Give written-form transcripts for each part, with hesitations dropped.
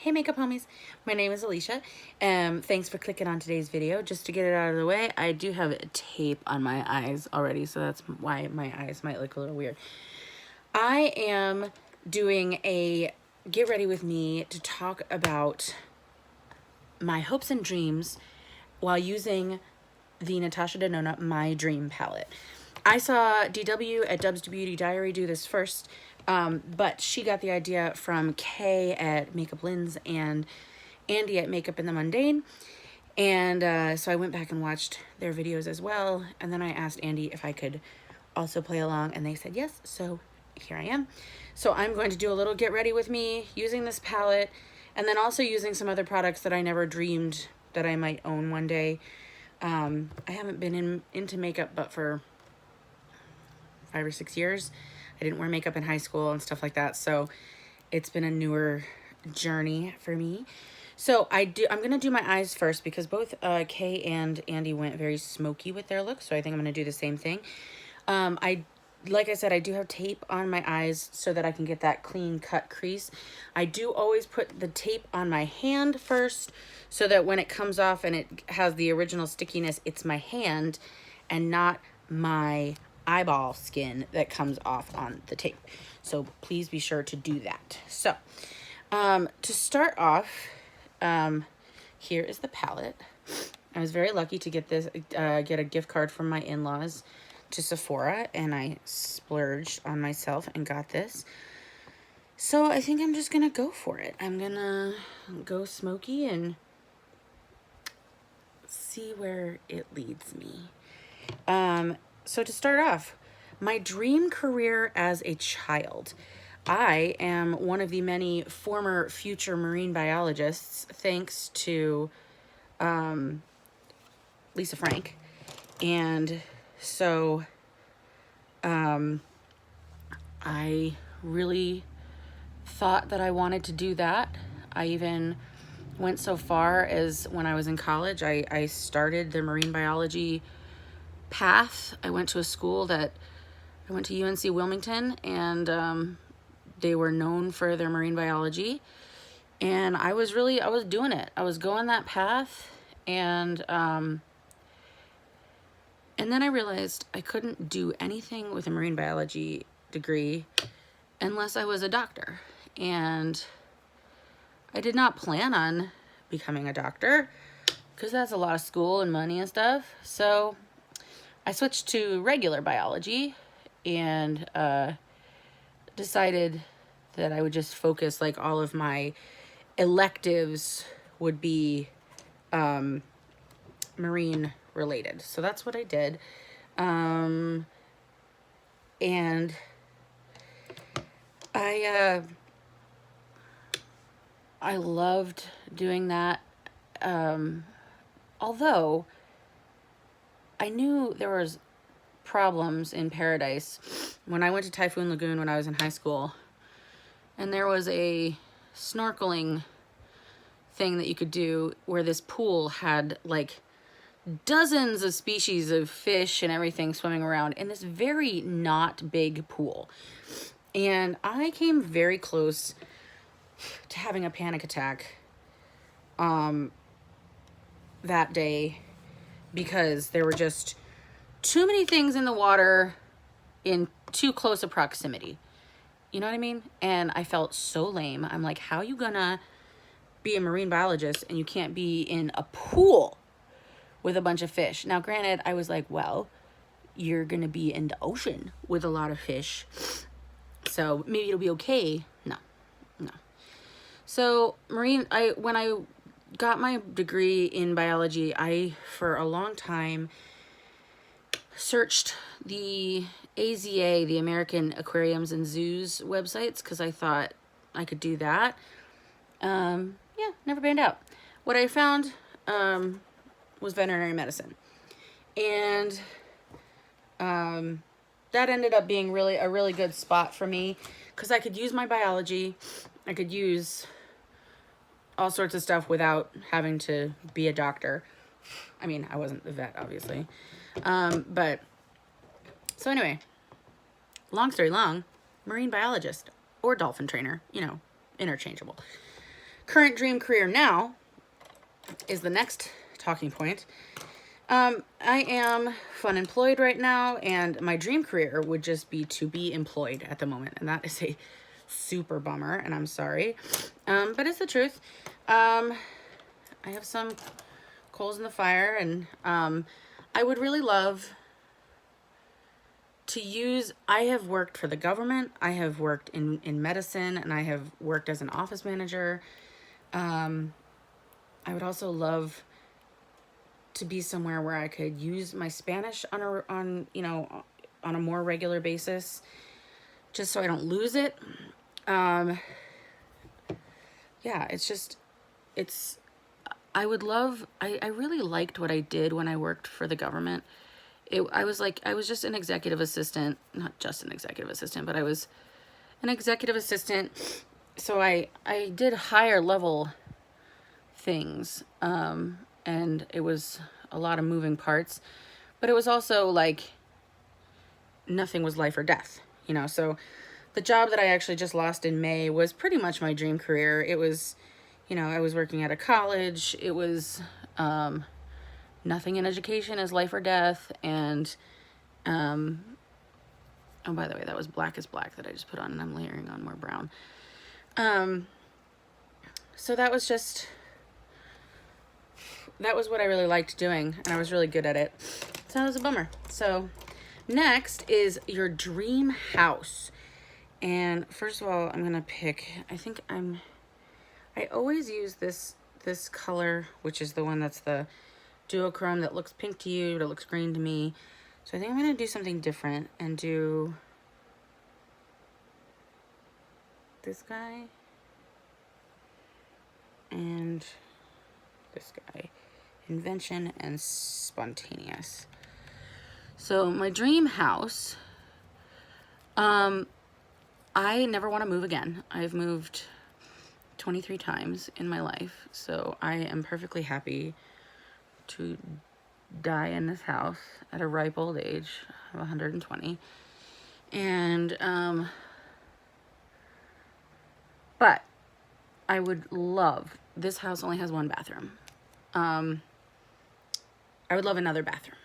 Hey makeup homies, my name is Alicia. Thanks for clicking on today's video. Just to get it out of the way, I do have tape on my eyes already, so that's why my eyes might look a little weird. I am doing a get ready with me to talk about my hopes and dreams while using the Natasha Denona My Dream palette. I saw DW at Dub's Beauty Diary do this first, but she got the idea from Kay at Makeup Lens and Andie at Makeup in the Mundane. And so I went back and watched their videos as well. And then I asked Andie if I could also play along, and they said yes. So here I am. So I'm going to do a little get ready with me using this palette, and then also using some other products that I never dreamed that I might own one day. I haven't been into makeup but for 5 or 6 years. I didn't wear makeup in high school and stuff like that, so it's been a newer journey for me. So I'm gonna do my eyes first because both Kay and Andie went very smoky with their looks, so I think I'm gonna do the same thing. Like I said, I do have tape on my eyes so that I can get that clean cut crease. I do always put the tape on my hand first so that when it comes off and it has the original stickiness, it's my hand and not my eyeball skin that comes off on the tape. So please be sure to do that. So to start off, here is the palette. I was very lucky to get this, get a gift card from my in-laws to Sephora, and I splurged on myself and got this. So I think I'm just gonna go for it. I'm gonna go smoky and see where it leads me. So to start off, my dream career as a child. I am one of the many former future marine biologists, thanks to Lisa Frank. And so I really thought that I wanted to do that. I even went so far as when I was in college, I started the marine biology path. I went to a school I went to UNC Wilmington, and they were known for their marine biology. And I was doing it. I was going that path, and then I realized I couldn't do anything with a marine biology degree unless I was a doctor. And I did not plan on becoming a doctor because that's a lot of school and money and stuff. So I switched to regular biology and decided that I would just focus, like all of my electives would be marine related. So that's what I did. And I loved doing that. Although I knew there was problems in Paradise when I went to Typhoon Lagoon when I was in high school, and there was a snorkeling thing that you could do where this pool had like dozens of species of fish and everything swimming around in this very not big pool. And I came very close to having a panic attack that day because there were just too many things in the water in too close a proximity. You know what I mean? And I felt so lame. I'm like, how are you gonna be a marine biologist and you can't be in a pool with a bunch of fish? Now, granted, I was like, well, you're gonna be in the ocean with a lot of fish, so maybe it'll be okay. No. So when I got my degree in biology, I, for a long time, searched the AZA, the American Aquariums and Zoos websites, because I thought I could do that. Yeah, never panned out. What I found was veterinary medicine. And that ended up being a really good spot for me, because I could use my biology. I could use all sorts of stuff without having to be a doctor. I mean, I wasn't the vet, obviously. But so anyway, long story long, marine biologist or dolphin trainer, you know, interchangeable. current dream career now is the next talking point. I am fun employed right now, and my dream career would just be to be employed at the moment, and that is a super bummer, and I'm sorry, but it's the truth. I have some coals in the fire, and I would really love to use, I have worked for the government, I have worked in medicine, and I have worked as an office manager. I would also love to be somewhere where I could use my Spanish on a more regular basis, just so I don't lose it. Yeah, I would love, I really liked what I did when I worked for the government. I was just an executive assistant, not just an executive assistant, but I was an executive assistant. So I did higher level things, and it was a lot of moving parts, but it was also like nothing was life or death, so the job that I actually just lost in May was pretty much my dream career. It was, I was working at a college. It was, nothing in education is life or death. And, oh, by the way, that was Black is Black that I just put on, and I'm layering on more brown. So that was what I really liked doing, and I was really good at it. So that was a bummer. So next is your dream house. And first of all, I'm going to pick, I always use this color, which is the one that's the duochrome that looks pink to you, but it looks green to me. So I think I'm going to do something different and do this guy and this guy. Invention and spontaneous. So my dream house, I never want to move again. I've moved 23 times in my life, so I am perfectly happy to die in this house at a ripe old age of 120. And, but I would love, this house only has one bathroom. I would love another bathroom.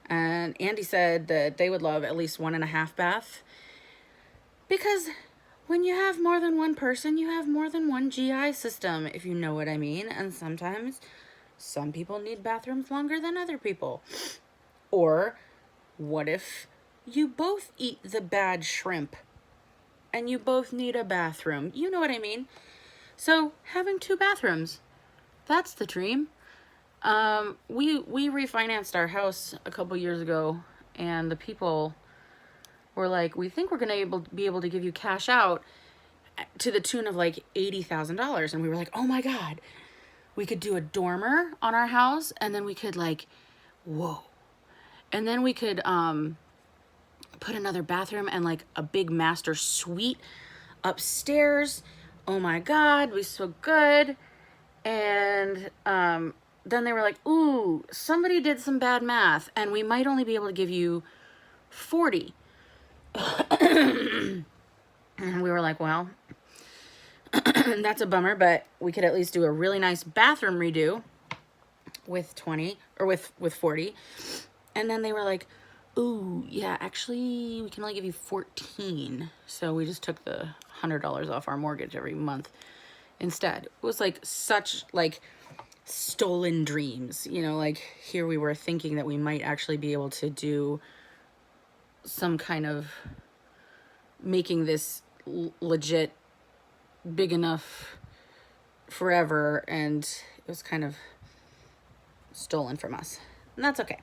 And Andie said that they would love at least 1.5 bath. Because when you have more than one person, you have more than one GI system, if you know what I mean. And sometimes some people need bathrooms longer than other people. Or what if you both eat the bad shrimp and you both need a bathroom? You know what I mean? So having 2 bathrooms, that's the dream. We refinanced our house a couple years ago, and the people were like, we think we're going to be able to give you cash out to the tune of like $80,000. And we were like, oh my God, we could do a dormer on our house. And then we could like, whoa. And then we could, put another bathroom and like a big master suite upstairs. Oh my God, it was so good. And, then they were like, ooh, somebody did some bad math and we might only be able to give you 40. And we were like, well, that's a bummer, but we could at least do a really nice bathroom redo with 20 or with 40. And then they were like, ooh, yeah, actually we can only give you 14. So we just took the $100 off our mortgage every month instead. It was like such like stolen dreams, like here we were thinking that we might actually be able to do some kind of making this legit big enough forever, and it was kind of stolen from us, and that's okay.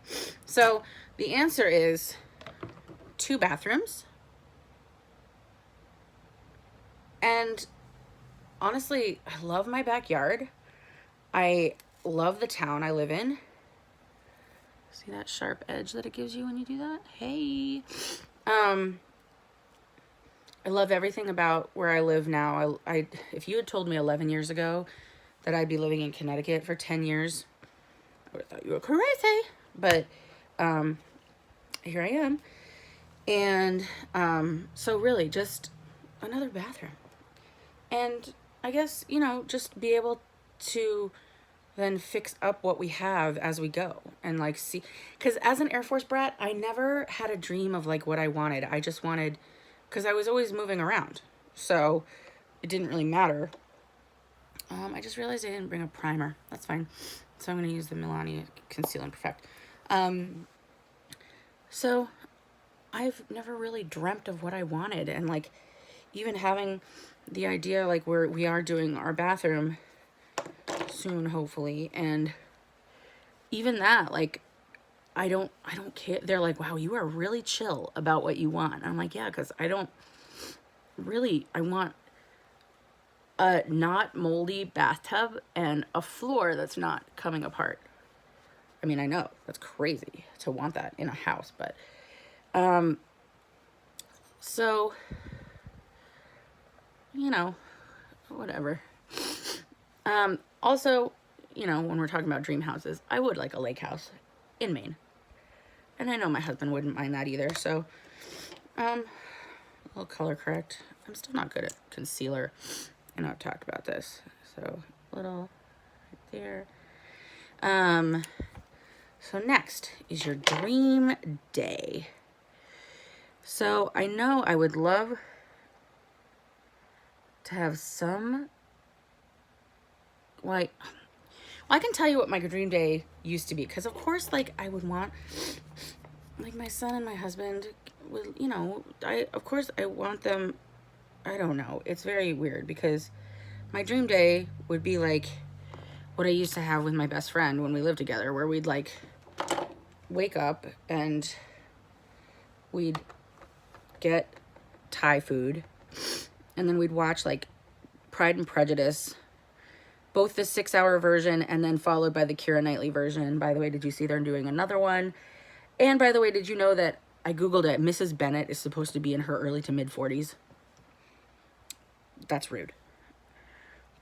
So the answer is 2 bathrooms, and honestly, I love my backyard. I love the town I live in. See that sharp edge that it gives you when you do that? Hey. I love everything about where I live now. If you had told me 11 years ago that I'd be living in Connecticut for 10 years, I would have thought you were crazy. But here I am. And so really just another bathroom. And I guess, you know, just be able to then fix up what we have as we go and like see, because as an Air Force brat, I never had a dream of like what I wanted. I just wanted, because I was always moving around, so it didn't really matter. I just realized I didn't bring a primer. That's fine. So I'm going to use the Milani Conceal and Perfect. So I've never really dreamt of what I wanted, and like even having the idea, like we are doing our bathroom soon, hopefully, and even that, like I don't care. They're like, wow, you are really chill about what you want. And I'm like, yeah, because I don't really, I want a not moldy bathtub and a floor that's not coming apart. I mean, I know that's crazy to want that in a house, but so, you know, whatever. Also, you know, when we're talking about dream houses, I would like a lake house in Maine. And I know my husband wouldn't mind that either, so, a little color correct. I'm still not good at concealer. I know I've talked about this, so a little right there. So next is your dream day. So I know I would love to have some, like, well, I can tell you what my dream day used to be, because of course, like, I would want, like, my son and my husband would, you know, of course I want them, I don't know, it's very weird, because my dream day would be like what I used to have with my best friend when we lived together, where we'd like wake up and we'd get Thai food, and then we'd watch like Pride and Prejudice, both the 6-hour version and then followed by the Keira Knightley version. By the way, did you see they're doing another one? And by the way, did you know that I Googled it, Mrs. Bennet is supposed to be in her early to mid 40s? That's rude,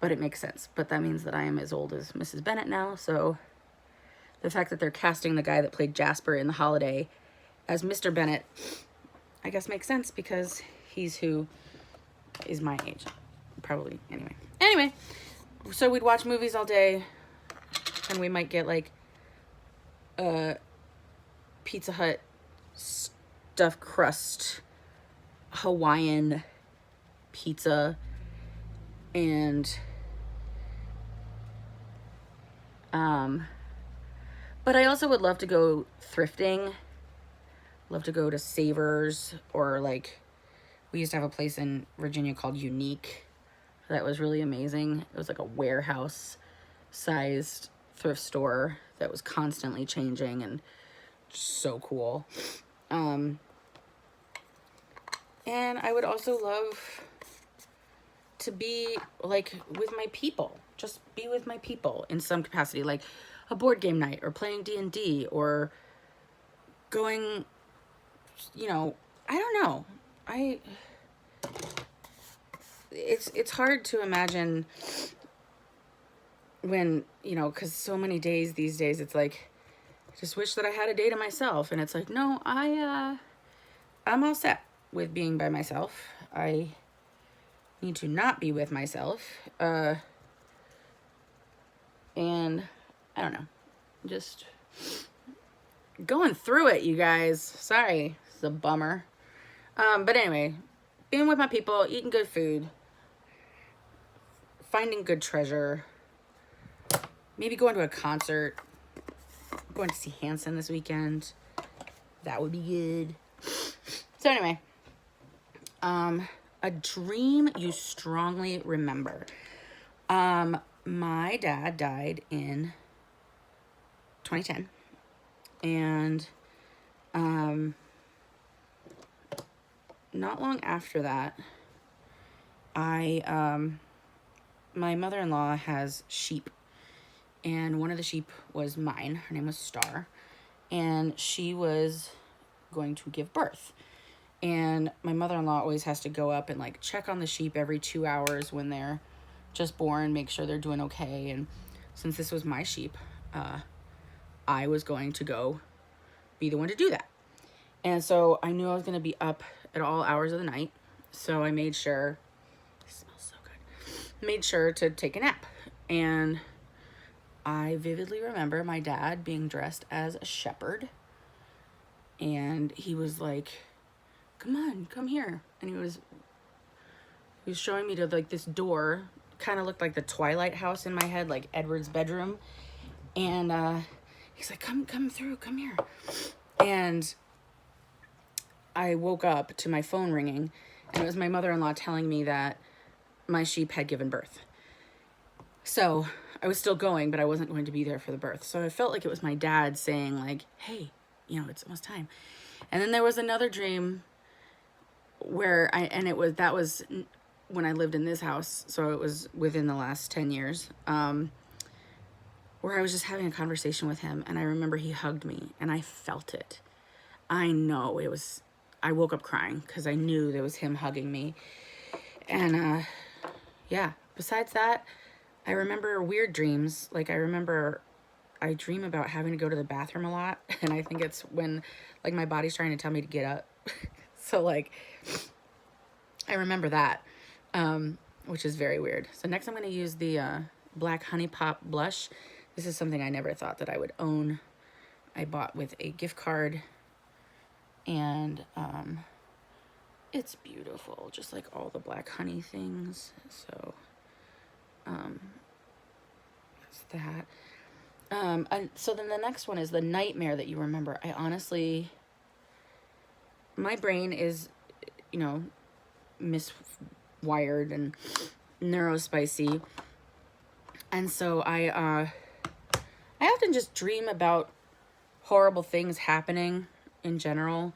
but it makes sense. But that means that I am as old as Mrs. Bennet now, so the fact that they're casting the guy that played Jasper in The Holiday as Mr. Bennet, I guess makes sense, because he's who is my age. Probably, anyway. So we'd watch movies all day, and we might get like a Pizza Hut stuffed crust Hawaiian pizza, and but I also would love to go thrifting, love to go to Savers, or like we used to have a place in Virginia called Unique that was really amazing. It was like a warehouse sized thrift store that was constantly changing and so cool. And I would also love to be like with my people, just be with my people in some capacity, like a board game night or playing D&D or going, you know, I don't know. It's hard to imagine when, you know, because so many days these days, it's like, I just wish that I had a day to myself. And it's like, no, I'm all set with being by myself. I need to not be with myself. And I don't know, just going through it, you guys. Sorry, it's a bummer. But anyway, being with my people, eating good food, finding good treasure, maybe going to a concert. I'm going to see Hanson this weekend. That would be good. So anyway, a dream you strongly remember. My dad died in 2010, and not long after that, my mother-in-law has sheep, and one of the sheep was mine. Her name was Star, and she was going to give birth. And my mother-in-law always has to go up and like check on the sheep every 2 hours when they're just born, make sure they're doing okay. And since this was my sheep, I was going to go be the one to do that. And so I knew I was going to be up at all hours of the night. So I made sure, it smells so good. made sure to take a nap. And I vividly remember my dad being dressed as a shepherd. And he was like, come on, come here. And he was showing me to like this door. Kind of looked like the Twilight house in my head, like Edward's bedroom. And he's like, come through, come here. And I woke up to my phone ringing, and it was my mother-in-law telling me that my sheep had given birth. So I was still going, but I wasn't going to be there for the birth. So I felt like it was my dad saying like, hey, you know, it's almost time. And then there was another dream where that was when I lived in this house. So it was within the last 10 years, where I was just having a conversation with him. And I remember he hugged me and I felt it. I know it was, I woke up crying because I knew there was him hugging me. And yeah, besides that, I remember weird dreams. Like I remember I dream about having to go to the bathroom a lot. And I think it's when like my body's trying to tell me to get up. So like, I remember that, which is very weird. So next I'm going to use the Black Honey Pop blush. This is something I never thought that I would own. I bought with a gift card, and it's beautiful, just like all the Black Honey things. So that's that. And so then the next one is the nightmare that you remember. I honestly, my brain is, you know, miswired and neurospicy. And so I often just dream about horrible things happening in general.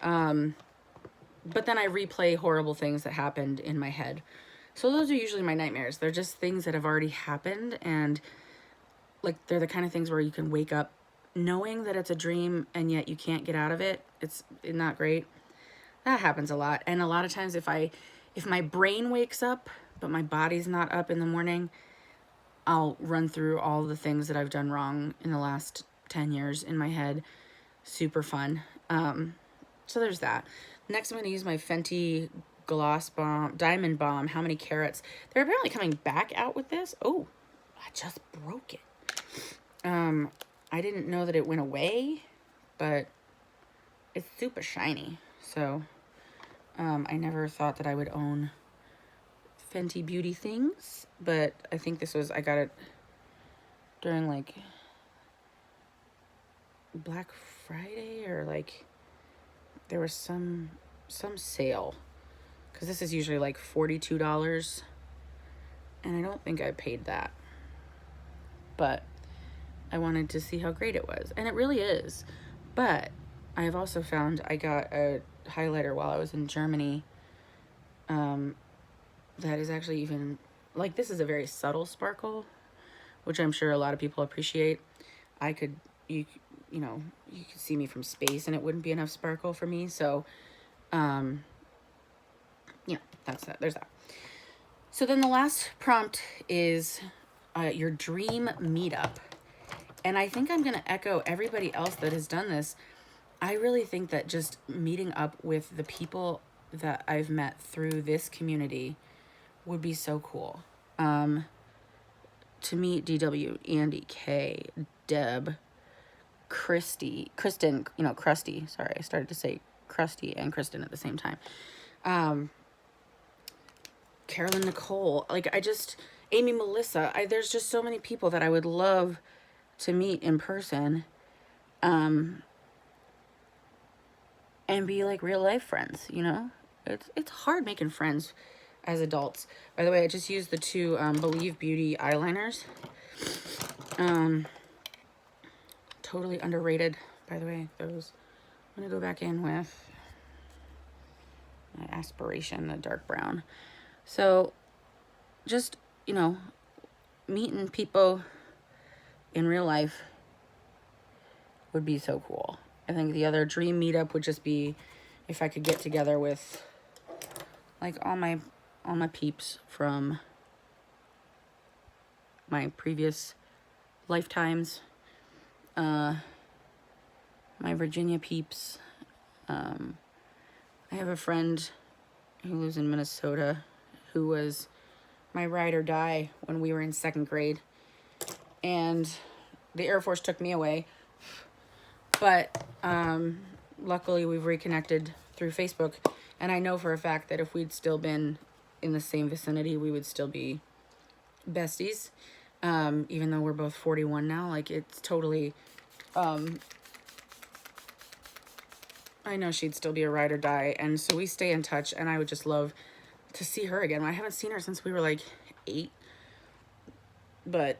But then I replay horrible things that happened in my head. So those are usually my nightmares. They're just things that have already happened, and like they're the kind of things where you can wake up knowing that it's a dream and yet you can't get out of it. It's not great. That happens a lot. And a lot of times if my brain wakes up but my body's not up in the morning, I'll run through all the things that I've done wrong in the last 10 years in my head. Super fun. So there's that. Next, I'm going to use my Fenty Gloss Bomb, Diamond Bomb, How Many Carats. They're apparently coming back out with this. Oh, I just broke it. I didn't know that it went away, but it's super shiny. So, I never thought that I would own Fenty Beauty things, but I think I got it during like Black Friday, or like there was some sale, because this is usually like $42, and I don't think I paid that, but I wanted to see how great it was, and it really is. But I have also found I got a highlighter while I was in Germany that is actually even, like, this is a very subtle sparkle, which I'm sure a lot of people appreciate. You could see me from space and it wouldn't be enough sparkle for me. So, yeah, that's that. There's that. So then the last prompt is your dream meetup. And I think I'm going to echo everybody else that has done this. I really think that just meeting up with the people that I've met through this community would be so cool. To meet DW, Andie, Kay, Deb, Kristen, Krusty. Sorry, I started to say Krusty and Kristen at the same time. Carolyn Nicole, Amy Melissa. There's just so many people that I would love to meet in person, and be like real life friends. You know, it's hard making friends as adults. By the way, I just used the two Believe Beauty eyeliners. Totally underrated, by the way. Those I'm gonna go back in with my Aspiration, the dark brown. So just, meeting people in real life would be so cool. I think the other dream meetup would just be if I could get together with like all my peeps from my previous lifetimes. My Virginia peeps. I have a friend who lives in Minnesota who was my ride or die when we were in 2nd grade. And the Air Force took me away. But luckily we've reconnected through Facebook. And I know for a fact that if we'd still been in the same vicinity, we would still be besties. Even though we're both 41 now, like it's totally, I know she'd still be a ride or die. And so we stay in touch, and I would just love to see her again. I haven't seen her since we were like 8, but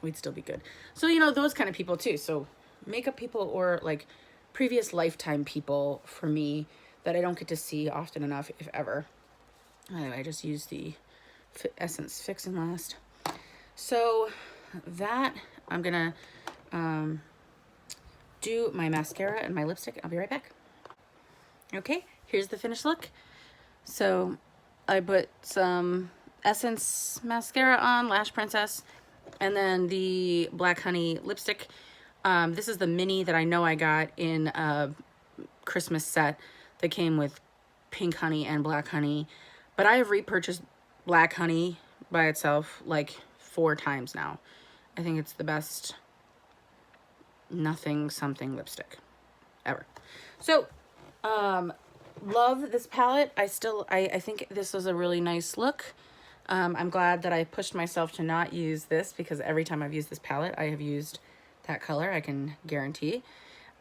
we'd still be good. So, you know, those kind of people too. So makeup people or like previous lifetime people for me that I don't get to see often enough, if ever. Anyway, I just used the Essence Fix and Last. So that, I'm gonna do my mascara and my lipstick. I'll be right back. Okay, here's the finished look. So I put some Essence mascara on, Lash Princess, and then the Black Honey lipstick. This is the mini that I know I got in a Christmas set that came with Pink Honey and Black Honey. But I have repurchased Black Honey by itself like 4 times now. I think it's the best nothing something lipstick ever. So, love this palette. I think this was a really nice look. I'm glad that I pushed myself to not use this, because every time I've used this palette, I have used that color, I can guarantee.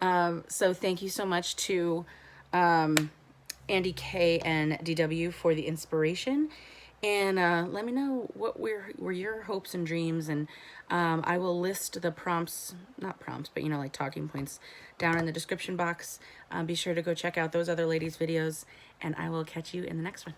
So thank you so much to Andie, Kay, and DW for the inspiration. And let me know what were your hopes and dreams, and I will list the prompts, not prompts, but you know, like talking points down in the description box. Be sure to go check out those other ladies' videos, and I will catch you in the next one.